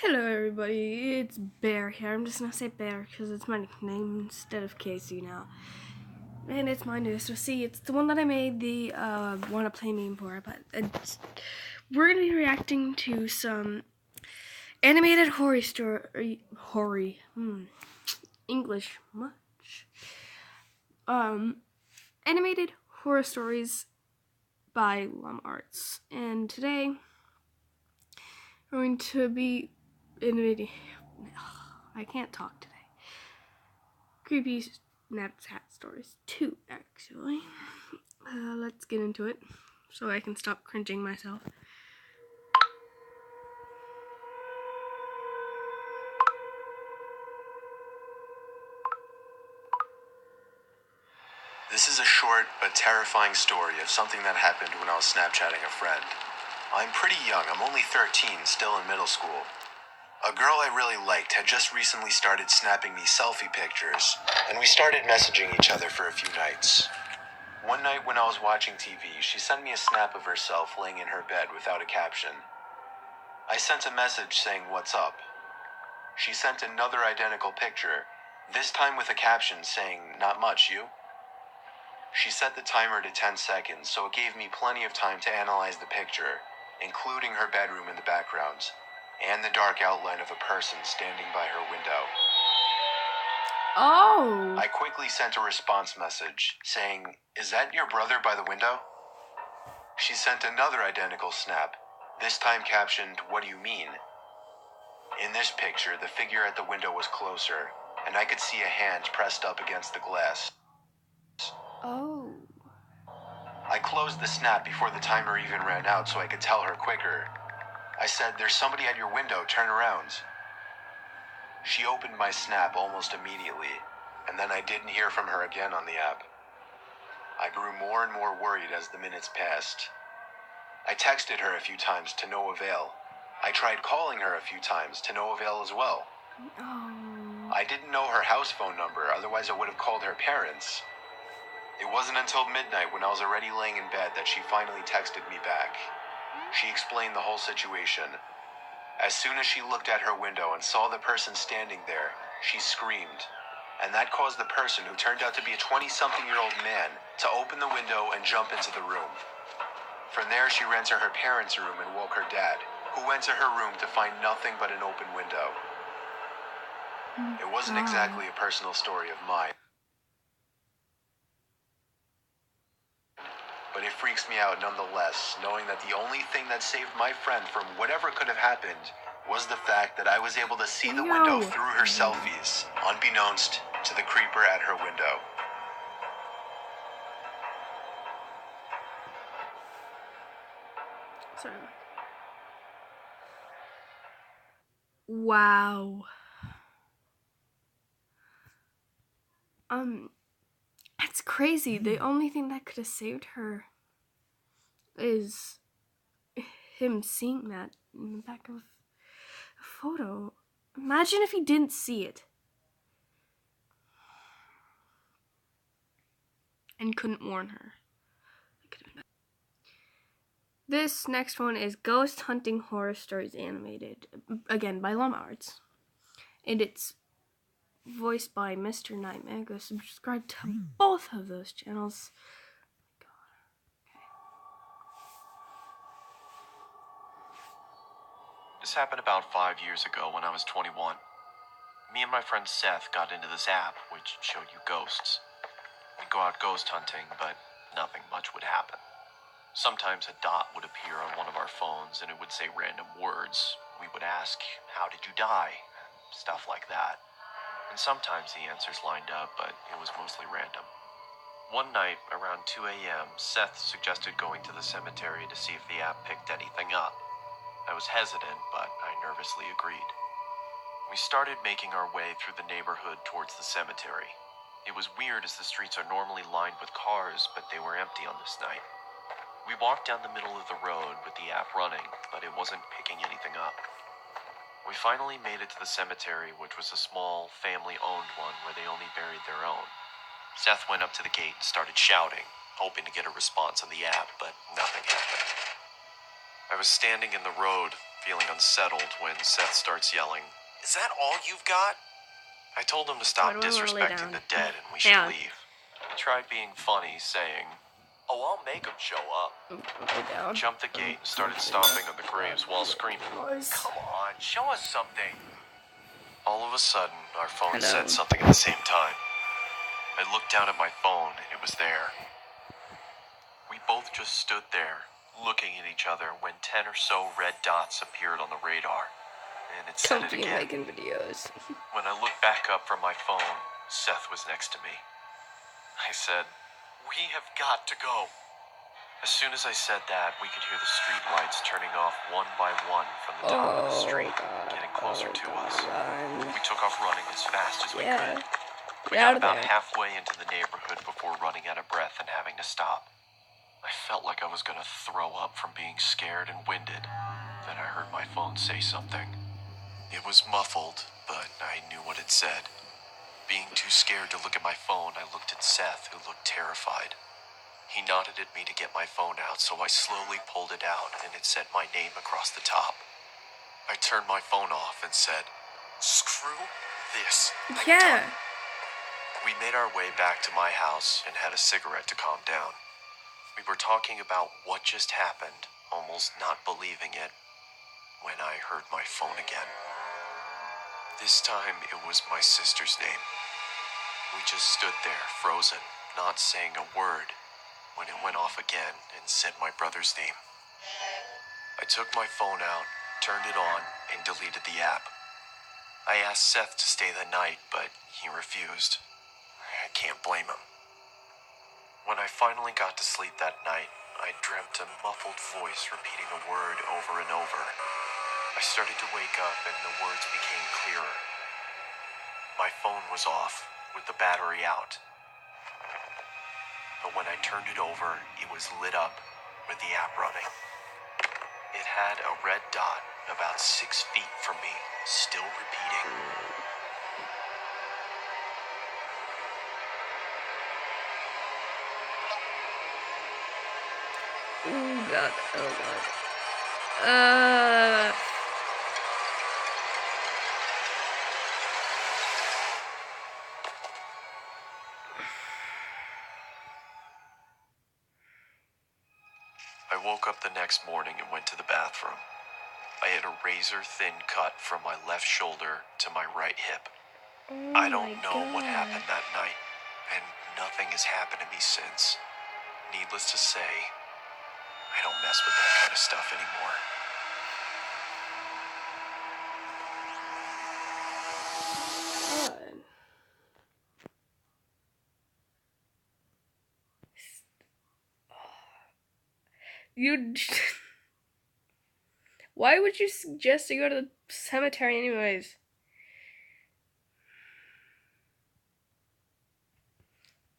Hello everybody, it's Bear here. I'm just gonna say Bear because it's my nickname instead of Casey now. And it's my newest OC. It's the one that I made the Wanna Play meme for, but we're gonna be reacting to some animated horror story. English much. Animated horror stories by Lanna. And today we're going to be animating. I can't talk today. Creepy Snapchat stories, 2 actually. Let's get into it so I can stop cringing myself. This is a short but terrifying story of something that happened when I was Snapchatting a friend. I'm pretty young, I'm only 13, still in middle school. A girl I really liked had just recently started snapping me selfie pictures, and we started messaging each other for a few nights. One night when I was watching TV, she sent me a snap of herself laying in her bed without a caption. I sent a message saying, "What's up?" She sent another identical picture, this time with a caption saying, "Not much, you?" She set the timer to 10 seconds, so it gave me plenty of time to analyze the picture, including her bedroom in the background, and the dark outline of a person standing by her window. Oh! I quickly sent a response message, saying, "Is that your brother by the window?" She sent another identical snap, this time captioned, "What do you mean?" In this picture, the figure at the window was closer, and I could see a hand pressed up against the glass. Oh. I closed the snap before the timer even ran out so I could tell her quicker. I said, "There's somebody at your window, turn around." She opened my snap almost immediately, and then I didn't hear from her again on the app. I grew more and more worried as the minutes passed. I texted her a few times to no avail. I tried calling her a few times to no avail as well. Oh. I didn't know her house phone number, otherwise I would have called her parents. It wasn't until midnight when I was already laying in bed that she finally texted me back. She explained the whole situation. As soon as she looked at her window and saw the person standing there, she screamed. And that caused the person, who turned out to be a 20-something-year-old man, to open the window and jump into the room. From there, she ran to her parents' room and woke her dad, who went to her room to find nothing but an open window. It wasn't exactly a personal story of mine, but it freaks me out nonetheless, knowing that the only thing that saved my friend from whatever could have happened was the fact that I was able to see the window through her selfies, unbeknownst to the creeper at her window. Sorry. Wow. That's crazy. The only thing that could have saved her is him seeing that in the back of a photo. Imagine if he didn't see it and couldn't warn her. This next one is Ghost Hunting Horror Stories Animated, again by Lanna. And it's voiced by Mr. Nightmare. Go subscribe to both of those channels. This happened about 5 years ago when I was 21. Me and my friend Seth got into this app, which showed you ghosts. We'd go out ghost hunting, but nothing much would happen. Sometimes a dot would appear on one of our phones and it would say random words. We would ask, "How did you die?" Stuff like that. And sometimes the answers lined up, but it was mostly random. One night, around 2 a.m., Seth suggested going to the cemetery to see if the app picked anything up. I was hesitant, but I nervously agreed. We started making our way through the neighborhood towards the cemetery. It was weird as the streets are normally lined with cars, but they were empty on this night. We walked down the middle of the road with the app running, but it wasn't picking anything up. We finally made it to the cemetery, which was a small, family-owned one where they only buried their own. Seth went up to the gate and started shouting, hoping to get a response on the app, but nothing happened. I was standing in the road, feeling unsettled when Seth starts yelling, "Is that all you've got?" I told him to stop Why do I wanna lay disrespecting down? the dead and we Hang should on. leave. He tried being funny, saying, "Oh, I'll make them show up." Lay down. Jumped the gate and started stomping on the graves while screaming, "Come on, show us something." All of a sudden, our phone said something at the same time. I looked down at my phone and it was there. We both just stood there, looking at each other when 10 or so red dots appeared on the radar. And it said it again. Making videos. When I looked back up from my phone, Seth was next to me. I said, "We have got to go." As soon as I said that, we could hear the street lights turning off one by one from the top of the street, getting closer to us. We took off running as fast as we could. We got about halfway into the neighborhood before running out of breath and having to stop. I felt like I was going to throw up from being scared and winded. Then I heard my phone say something. It was muffled, but I knew what it said. Being too scared to look at my phone, I looked at Seth, who looked terrified. He nodded at me to get my phone out, so I slowly pulled it out, and it said my name across the top. I turned my phone off and said, "Screw this. I'm done." We made our way back to my house and had a cigarette to calm down. We were talking about what just happened, almost not believing it, when I heard my phone again. This time, it was my sister's name. We just stood there, frozen, not saying a word, when it went off again and said my brother's name. I took my phone out, turned it on, and deleted the app. I asked Seth to stay the night, but he refused. I can't blame him. When I finally got to sleep that night, I dreamt a muffled voice repeating a word over and over. I started to wake up and the words became clearer. My phone was off, with the battery out. But when I turned it over, it was lit up with the app running. It had a red dot about 6 feet from me, still repeating. Oh god, oh god. I woke up the next morning and went to the bathroom. I had a razor-thin cut from my left shoulder to my right hip. I don't know what happened that night, and nothing has happened to me since. Needless to say, I don't mess with that kind of stuff anymore. You. Why would you suggest to go to the cemetery, anyways?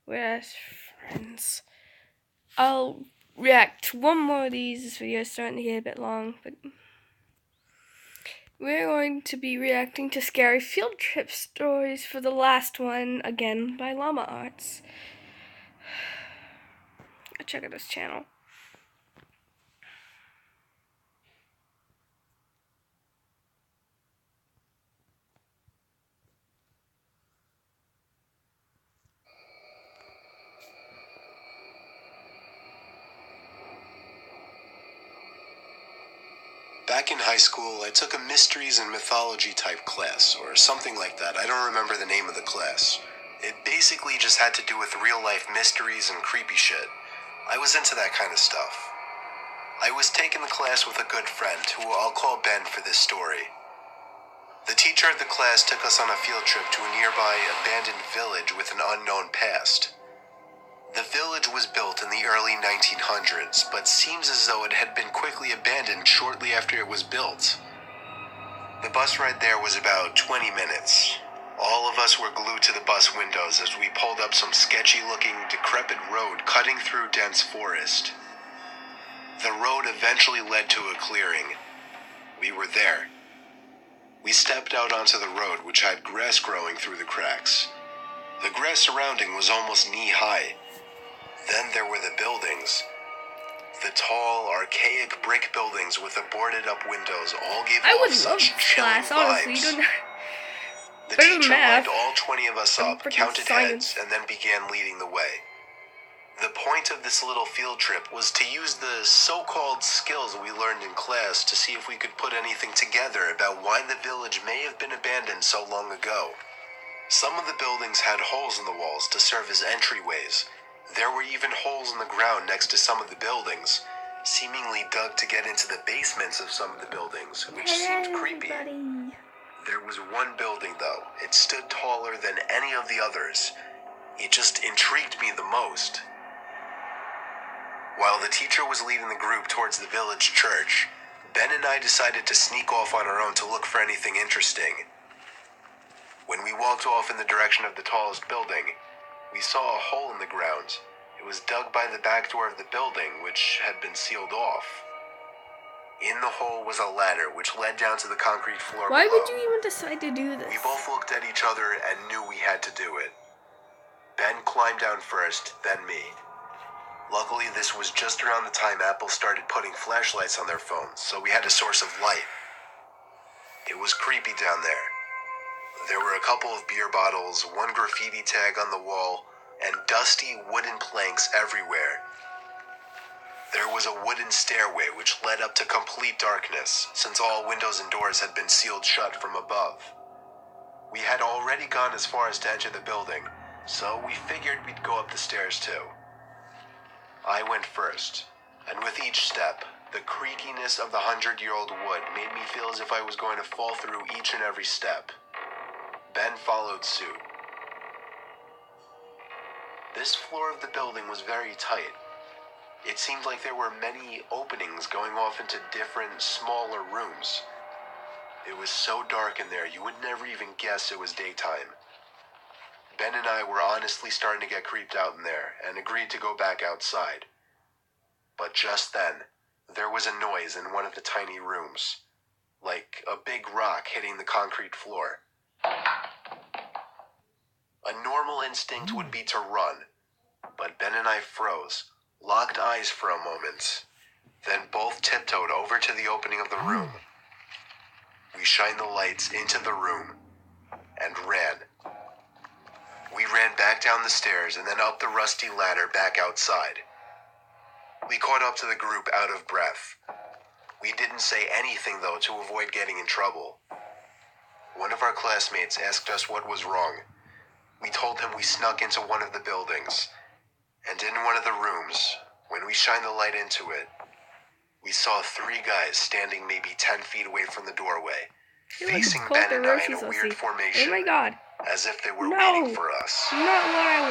We're as friends. I'll react to one more of these. This video is starting to get a bit long, but we're going to be reacting to scary field trip stories for the last one, again, by Llama Arts. Go check out his channel. Back in high school, I took a mysteries and mythology type class, or something like that. I don't remember the name of the class. It basically just had to do with real life mysteries and creepy shit. I was into that kind of stuff. I was taking the class with a good friend, who I'll call Ben for this story. The teacher of the class took us on a field trip to a nearby abandoned village with an unknown past. The village was built in the early 1900s, but seems as though it had been quickly abandoned shortly after it was built. The bus ride there was about 20 minutes. All of us were glued to the bus windows as we pulled up some sketchy-looking, decrepit road cutting through dense forest. The road eventually led to a clearing. We were there. We stepped out onto the road, which had grass growing through the cracks. The grass surrounding was almost knee-high. Then there were the buildings. The tall, archaic brick buildings with the boarded-up windows all gave I off would love such this chilling class, honestly. You vibes. don't The better than teacher math. lined all 20 of us I'm up, freaking counted science. heads, and then began leading the way. The point of this little field trip was to use the so-called skills we learned in class to see if we could put anything together about why the village may have been abandoned so long ago. Some of the buildings had holes in the walls to serve as entryways. There were even holes in the ground next to some of the buildings, seemingly dug to get into the basements of some of the buildings, which seemed creepy. There was one building, though. It stood taller than any of the others. It just intrigued me the most. While the teacher was leading the group towards the village church, Ben and I decided to sneak off on our own to look for anything interesting. When we walked off in the direction of the tallest building, we saw a hole in the ground. It was dug by the back door of the building, which had been sealed off. In the hole was a ladder which led down to the concrete floor Why below. would you even decide to do this? We both looked at each other and knew we had to do it. Ben climbed down first, then me. Luckily, this was just around the time Apple started putting flashlights on their phones, so we had a source of light. It was creepy down there. There were a couple of beer bottles, one graffiti tag on the wall, and dusty wooden planks everywhere. There was a wooden stairway which led up to complete darkness, since all windows and doors had been sealed shut from above. We had already gone as far as to enter the building, so we figured we'd go up the stairs too. I went first, and with each step, the creakiness of the 100-year-old wood made me feel as if I was going to fall through each and every step. Ben followed suit. This floor of the building was very tight. It seemed like there were many openings going off into different, smaller rooms. It was so dark in there, you would never even guess it was daytime. Ben and I were honestly starting to get creeped out in there, and agreed to go back outside. But just then, there was a noise in one of the tiny rooms, like a big rock hitting the concrete floor. A normal instinct would be to run, but Ben and I froze, locked eyes for a moment, then both tiptoed over to the opening of the room. We shined the lights into the room and ran. We ran back down the stairs and then up the rusty ladder back outside. We caught up to the group out of breath. We didn't say anything, though, to avoid getting in trouble. One of our classmates asked us what was wrong. We told him we snuck into one of the buildings, and in one of the rooms, when we shined the light into it, we saw 3 guys standing maybe 10 feet away from the doorway, facing Ben and I in a weird formation. Oh my god. As if they were waiting for us. Not what I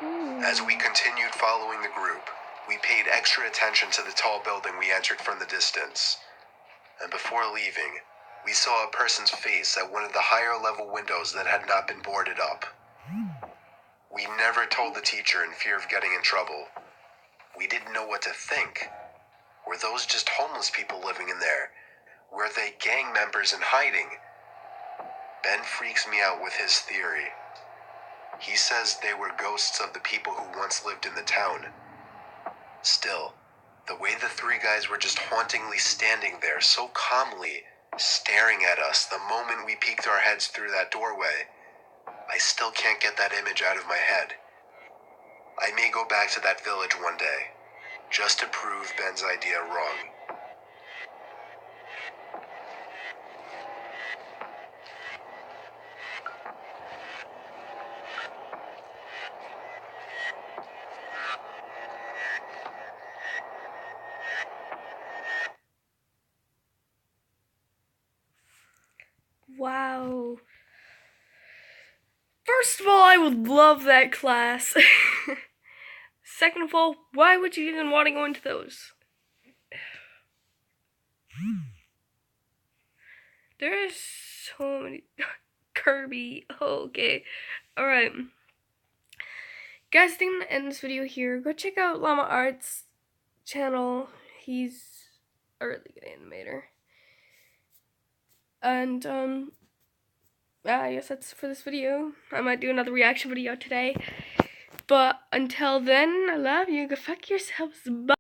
want. As we continued following the group, we paid extra attention to the tall building we entered from the distance. And before leaving, we saw a person's face at one of the higher level windows that had not been boarded up. We never told the teacher in fear of getting in trouble. We didn't know what to think. Were those just homeless people living in there? Were they gang members in hiding? Ben freaks me out with his theory. He says they were ghosts of the people who once lived in the town. Still, the way the 3 guys were just hauntingly standing there so calmly, staring at us the moment we peeked our heads through that doorway, I still can't get that image out of my head. I may go back to that village one day, just to prove Ben's idea wrong. Wow. First of all, I would love that class. Second of all, why would you even want to go into those? There's so many... Kirby. Oh, okay. Alright. Guys, I think I'm going to end this video here. Go check out Llama Art's channel. He's a really good animator. And, I guess that's for this video. I might do another reaction video today. But until then, I love you. Go fuck yourselves. Bye.